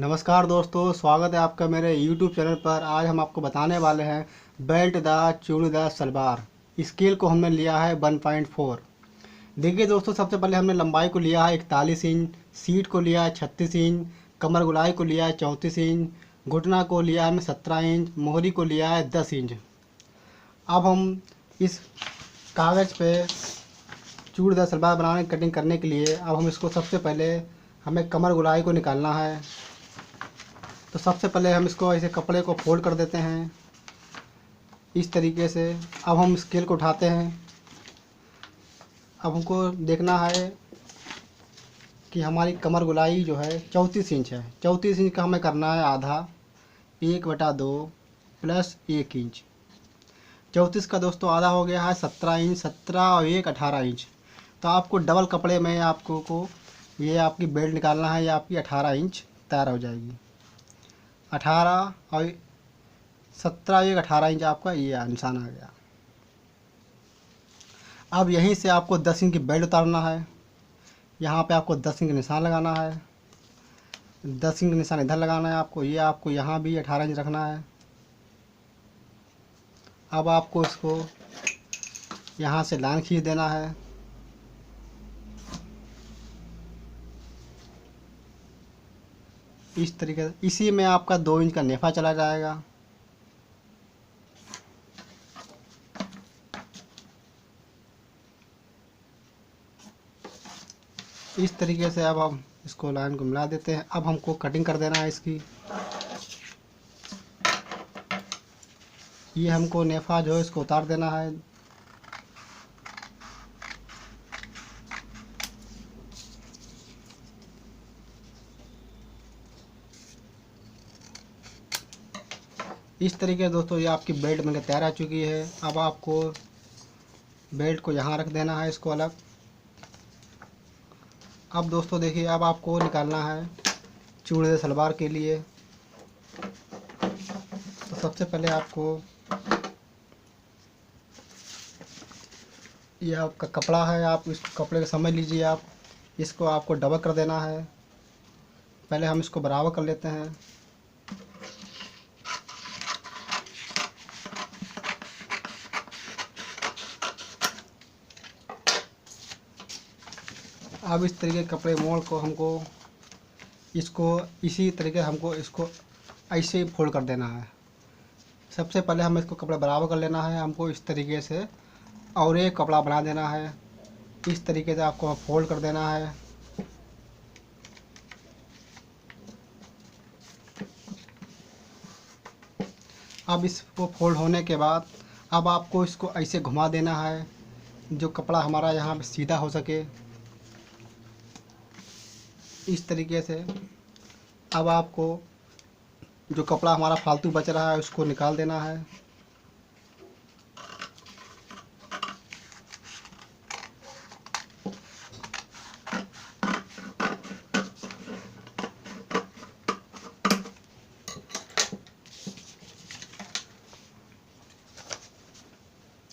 नमस्कार दोस्तों, स्वागत है आपका मेरे YouTube चैनल पर। आज हम आपको बताने वाले हैं बेल्टदार चूड़ीदार सलवार। स्केल को हमने लिया है 1.4। देखिए दोस्तों, सबसे पहले हमने लंबाई को लिया है 41 इंच, सीट को लिया है 36 इंच, कमर गुलाई को लिया है 34 इंच, घुटना को लिया है 17 इंच, मोहरी को लिया है 10 इंच। अब हम इस कागज़ पे चूड़ीदार सलवार बनाने की कटिंग करने के लिए अब हम इसको सबसे पहले हमें कमर गुलाई को निकालना है। तो सबसे पहले हम इसको ऐसे कपड़े को फोल्ड कर देते हैं इस तरीके से। अब हम स्केल को उठाते हैं। अब हमको देखना है कि हमारी कमर गुलाई जो है 34 इंच है। 34 इंच का हमें करना है आधा, 1/2 प्लस 1 इंच। 34 का दोस्तों आधा हो गया है 17 इंच। 17 और 1 18 इंच। तो आपको डबल कपड़े में आपको को ये आपकी बेल्ट निकालना है। ये आपकी 18 इंच तैयार हो जाएगी। 18 और 17 1 18 इंच आपका ये निशान आ गया। अब यहीं से आपको 10 इंच की बेल्ट उतारना है। यहाँ पे आपको 10 इंच का निशान लगाना है। 10 इंच का निशान इधर लगाना है आपको। ये आपको यहाँ भी 18 इंच रखना है। अब आपको इसको यहाँ से लाइन खींच देना है। इस तरीके से इसी में आपका 2 इंच का नेफा चला जाएगा। इस तरीके से अब हम इसको लाइन को मिला देते हैं। अब हमको कटिंग कर देना है इसकी। ये हमको नेफा जो है इसको उतार देना है। इस तरीके से दोस्तों ये आपकी बेल्ट मेरे तैयार आ चुकी है। अब आपको बेल्ट को यहाँ रख देना है, इसको अलग। अब दोस्तों देखिए, अब आपको निकालना है चूड़ीदार सलवार के लिए। तो सबसे पहले आपको ये आपका कपड़ा है, आप इस कपड़े को समझ लीजिए। आप इसको आपको डबल कर देना है। पहले हम इसको बराबर कर लेते हैं। अब इस तरीके के कपड़े मोड़ को हमको इसको इसी तरीके हमको इसको ऐसे ही फोल्ड कर देना है। सबसे पहले हमें इसको कपड़ा बराबर कर लेना है। हमको इस तरीके से और एक कपड़ा बना देना है। इस तरीके से आपको फोल्ड कर देना है। अब इसको फोल्ड होने के बाद अब आपको इसको ऐसे घुमा देना है, जो कपड़ा हमारा यहाँ पे सीधा हो सके। इस तरीके से अब आपको जो कपड़ा हमारा फालतू बच रहा है उसको निकाल देना है।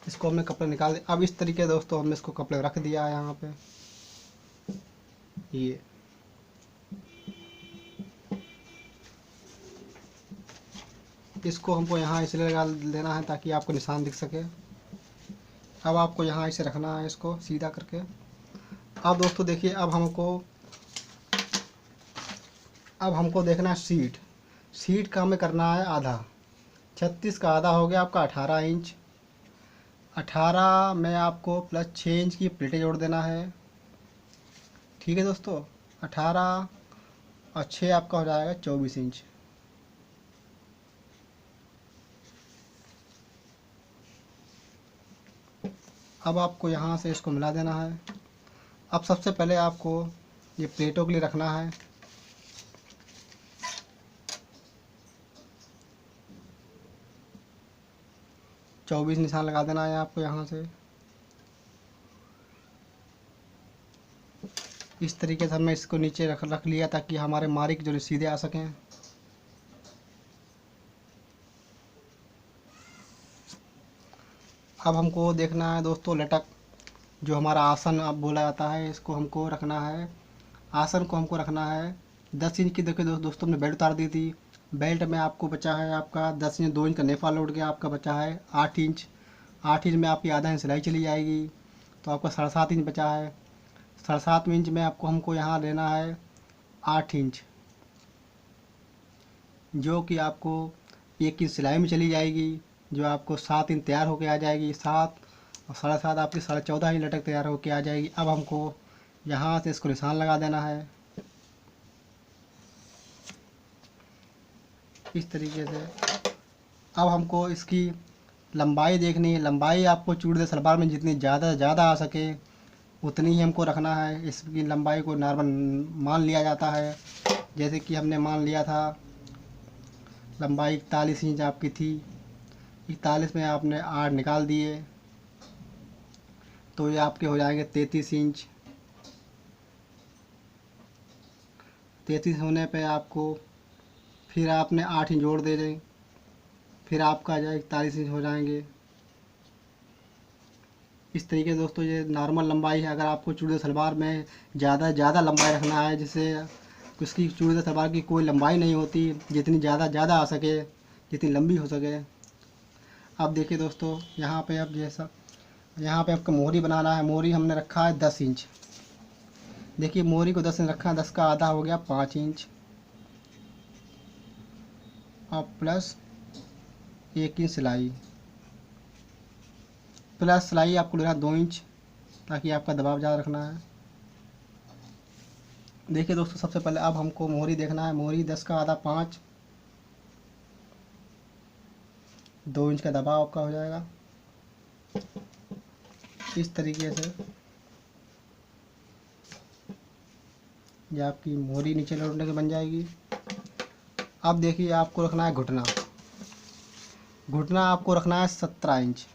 इसको हमने कपड़े निकाल दिए। अब इस तरीके दोस्तों हमने इसको कपड़े रख दिया है यहाँ पे। ये इसको हमको यहाँ इसलिए लगा देना है ताकि आपको निशान दिख सके। अब आपको यहाँ इसे रखना है, इसको सीधा करके। अब दोस्तों देखिए, अब हमको देखना है सीट का हमें करना है आधा। 36 का आधा हो गया आपका 18 इंच। 18 में आपको प्लस 6 इंच की प्लेटें जोड़ देना है। ठीक है दोस्तों, 18 और 6 आपका हो जाएगा 24 इंच। अब आपको यहाँ से इसको मिला देना है। अब सबसे पहले आपको ये प्लेटों के लिए रखना है। चौबीस निशान लगा देना है आपको यहाँ से। इस तरीके से हमने इसको नीचे रख लिया ताकि हमारे मारिक जो सीधे आ सकें। अब हमको देखना है दोस्तों लटक, जो हमारा आसन अब बोला जाता है, इसको हमको रखना है। आसन को हमको रखना है 10 इंच की देखिए दोस्तों हमने बेल्ट उतार दी थी। बेल्ट में आपको बचा है आपका 10 इंच, 2 इंच का नेपाल लोड गया, आपका बचा है 8 इंच। 8 इंच में आपकी आधा इंच सिलाई चली जाएगी, तो आपका 7.5 इंच बचा है। 7.5 इंच में आपको हमको यहाँ लेना है 8 इंच, जो कि आपको 1 इंच सिलाई में चली जाएगी, जो आपको 7 इंच तैयार होके आ जाएगी। 7 और 7.5 आपकी 14.5 इंच लटक तैयार होके आ जाएगी। अब हमको यहाँ से इसको निशान लगा देना है इस तरीके से। अब हमको इसकी लंबाई देखनी है। लंबाई आपको चूड़ीदार सलवार में जितनी ज़्यादा से ज़्यादा आ सके उतनी ही हमको रखना है। इसकी लंबाई को नॉर्मल मान लिया जाता है। जैसे कि हमने मान लिया था लंबाई 41 इंच आपकी थी, 41 में आपने 8 निकाल दिए तो ये आपके हो जाएंगे 33 इंच। 33 होने पे आपको फिर आपने 8 इंच जोड़ दे दें, फिर आपका जो है 41 इंच हो जाएंगे। इस तरीके से दोस्तों ये नॉर्मल लंबाई है। अगर आपको चूड़ीदार सलवार में ज़्यादा लंबाई रखना है, जिससे उसकी चूड़ीदार सलवार की कोई लंबाई नहीं होती, जितनी ज़्यादा आ सके, जितनी लंबी हो सके। अब देखिए दोस्तों यहाँ पे अब जैसा यहाँ पे आपको मोहरी बनाना है। मोहरी हमने रखा है 10 इंच। देखिए मोहरी को 10 इंच रखा है, 10 का आधा हो गया 5 इंच, और प्लस 1 इंच सिलाई, प्लस सिलाई आपको लेना 2 इंच, ताकि आपका दबाव ज़्यादा रखना है। देखिए दोस्तों सबसे पहले अब हमको मोहरी देखना है। मोहरी 10 का आधा 5, 2 इंच का दबाव आपका हो जाएगा इस तरीके से। ये आपकी मोहरी नीचे लौटने की बन जाएगी। अब देखिए आपको रखना है घुटना। घुटना आपको रखना है 17 इंच।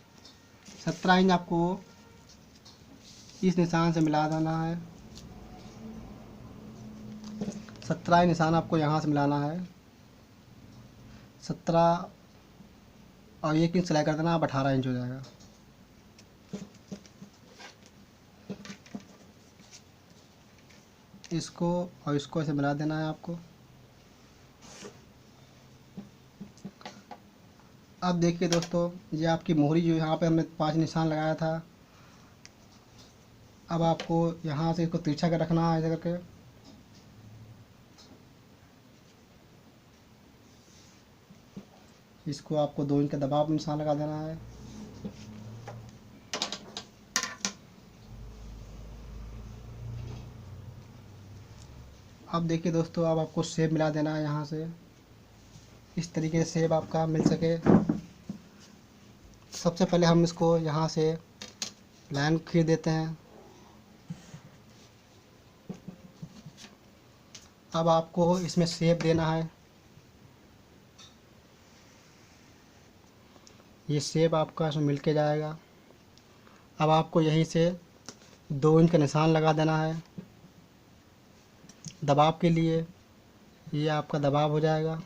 17 इंच आपको इस निशान से मिला देना है। 17 निशान आपको यहाँ से मिलाना है। 17 और 1 इंच सिलाई कर देना, आप 18 इंच हो जाएगा। इसको और इसको ऐसे मिला देना है आपको। अब देखिए दोस्तों ये आपकी मोहरी जो यहाँ पे हमने 5 निशान लगाया था, अब आपको यहाँ से इसको तिरछा कर रखना है ऐसे करके। इसको आपको 2 इंच का दबाव पे निशान लगा देना है। अब देखिए दोस्तों अब आपको शेप मिला देना है यहाँ से, इस तरीके से शेप आपका मिल सके। सबसे पहले हम इसको यहाँ से लाइन खींच देते हैं। अब आपको इसमें शेप देना है। ये शेप आपका इसमें मिल के जाएगा। अब आपको यहीं से 2 इंच का निशान लगा देना है दबाव के लिए। ये आपका दबाव हो जाएगा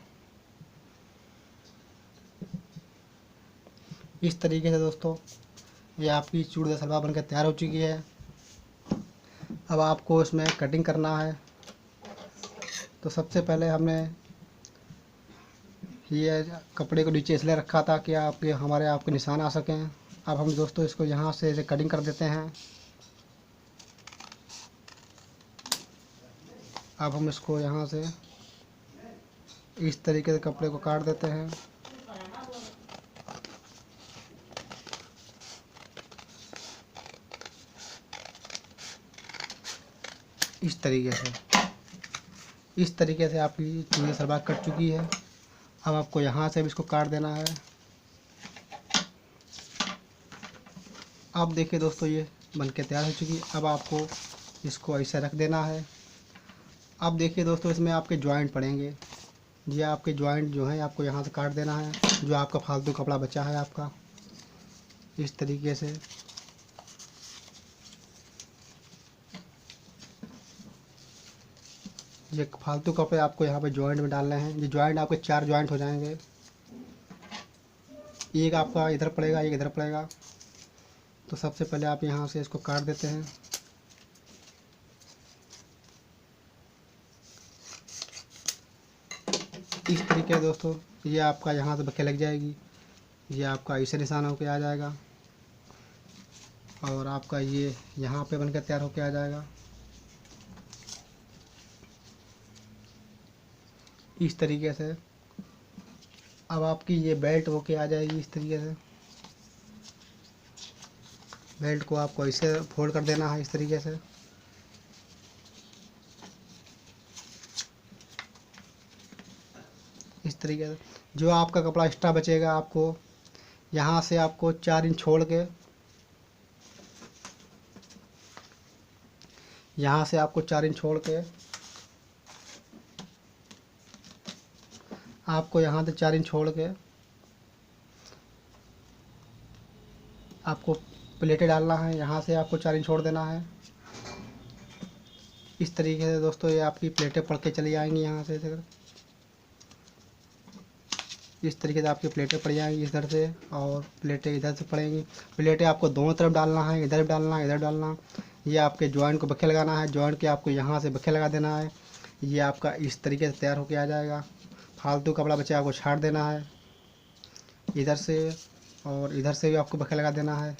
इस तरीके से। दोस्तों ये आपकी चूड़ीदार सलवार बनकर तैयार हो चुकी है। अब आपको इसमें कटिंग करना है। तो सबसे पहले हमने ये कपड़े को नीचे इसलिए रखा था कि आपके निशान आ सकें। अब हम दोस्तों इसको यहाँ से ऐसे कटिंग कर देते हैं। अब हम इसको यहाँ से इस तरीके से कपड़े को काट देते हैं। इस तरीके से आपकी चूड़ीदार सलवार कट चुकी है। अब आपको यहाँ से भी इसको काट देना है। अब देखिए दोस्तों ये बनके तैयार हो चुकी है। अब आपको इसको ऐसे रख देना है। अब देखिए दोस्तों इसमें आपके जॉइंट पड़ेंगे। ये आपके जॉइंट जो है आपको यहाँ से काट देना है, जो आपका फालतू कपड़ा बचा है आपका, इस तरीके से। ये फालतू कपड़े आपको यहाँ पे जॉइंट में डालने हैं। ये जॉइंट आपके 4 जॉइंट हो जाएंगे। एक आपका इधर पड़ेगा, एक इधर पड़ेगा। तो सबसे पहले आप यहाँ से इसको काट देते हैं। इस तरीके से दोस्तों ये आपका यहाँ से बखे लग जाएगी, ये आपका ऐसे निशान होके आ जाएगा और आपका ये यहाँ पे बनकर तैयार होके आ जाएगा। इस तरीके से अब आपकी ये बेल्ट होके आ जाएगी। इस तरीके से बेल्ट को आपको ऐसे फोल्ड कर देना है, इस तरीके से। इस तरीके से जो आपका कपड़ा एक्स्ट्रा बचेगा, आपको यहाँ से आपको 4 इंच छोड़ के, यहाँ से आपको 4 इंच छोड़ के आपको यहाँ से 4 इंच छोड़ के आपको प्लेटें डालना है। यहाँ से आपको 4 इंच छोड़ देना है। इस तरीके से दोस्तों ये आपकी प्लेटें पड़ के चली आएंगी यहाँ से। इस तरीके से आपकी प्लेटें पड़ जाएंगी इधर से और प्लेटें इधर से पड़ेंगी। प्लेटें आपको दोनों तरफ डालना है, इधर भी डालना है, इधर डालना। ये आपके जॉइंट को बखे लगाना है, जॉइंट के आपको यहाँ से बखे लगा देना है। ये आपका इस तरीके से तैयार होके आ जाएगा। फालतू कपड़ा बचे आपको छाट देना है इधर से, और इधर से भी आपको बखे लगा देना है।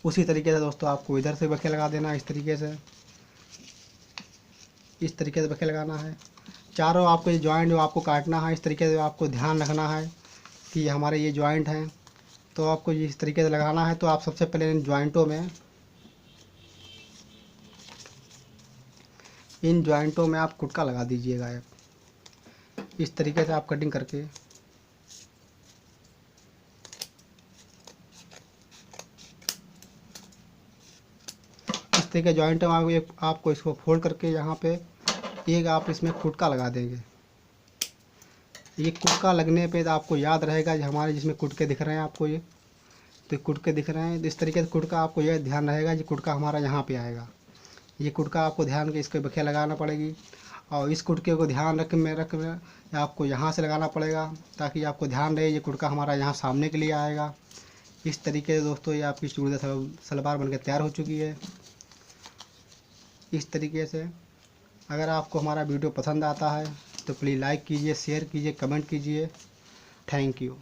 उसी तरीके से दोस्तों आपको इधर से बखे लगा देना है। इस तरीके से बखे लगाना है। चारों आपको ये जॉइंट जो आपको काटना है, इस तरीके से आपको ध्यान रखना है कि हमारे ये जॉइंट हैं, तो आपको ये इस तरीके से लगाना है। तो आप सबसे पहले इन जॉइंटों में आप कुटका लगा दीजिएगा। इस तरीके से आप कटिंग करके इस तरीके जॉइंट में आपको इसको फोल्ड करके यहाँ पे एक आप इसमें कुटका लगा देंगे। ये कुटका लगने पे तो आपको याद रहेगा जो हमारे जिसमें कुटके दिख रहे हैं आपको, ये तो कुटके दिख रहे हैं। तो इस तरीके से कुटका आपको यह ध्यान रहेगा कि कुटका हमारा यहाँ पे आएगा। ये कुटका आपको ध्यान के इसके बखिया लगाना पड़ेगी और इस कुटके को ध्यान रख में आपको यहाँ से लगाना पड़ेगा ताकि आपको ध्यान रहे ये कुटका हमारा यहाँ सामने के लिए आएगा। इस तरीके से दोस्तों ये आपकी चूड़ीदार सलवार बनकर तैयार हो चुकी है। इस तरीके से अगर आपको हमारा वीडियो पसंद आता है तो प्लीज़ लाइक कीजिए, शेयर कीजिए, कमेंट कीजिए। Thank you.